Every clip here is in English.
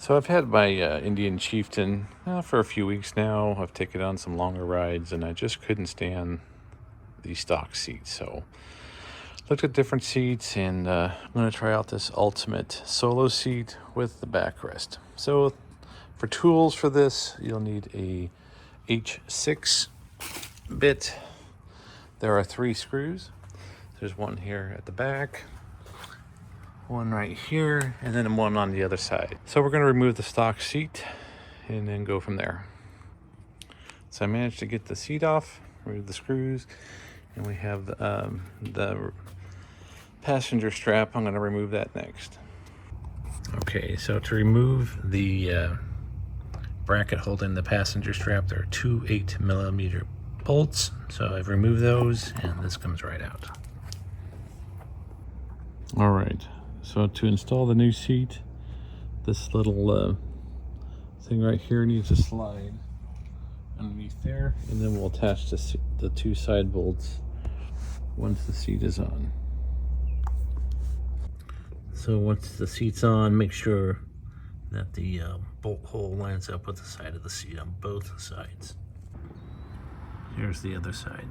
So I've had my Indian Chieftain for a few weeks now. I've taken it on some longer rides, and I just couldn't stand the stock seat. So looked at different seats, and I'm going to try out this ultimate solo seat with the backrest. So for tools for this, you'll need a H6 bit. There are 3 screws. There's one here at the back, one right here, and then one on the other side. So we're going to remove the stock seat and then go from there. So I managed to get the seat off, remove the screws, and we have the passenger strap. I'm going to remove that next. Okay, so to remove the bracket holding the passenger strap, there are 2 8mm bolts. So I've removed those, and this comes right out. All right, so to install the new seat, this little thing right here needs to slide underneath there, and then we'll attach the 2 side bolts once the seat is on. So once the seat's on, make sure that the bolt hole lines up with the side of the seat on both sides. Here's the other side.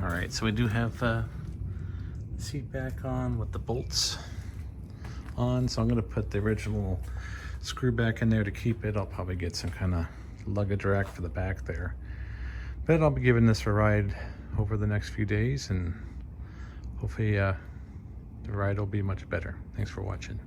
All right, so we do have the seat back on with the bolts on, so I'm going to put the original screw back in there to keep it. I'll probably get some kind of luggage rack for the back there, but I'll be giving this a ride over the next few days, and hopefully the ride will be much better. Thanks for watching.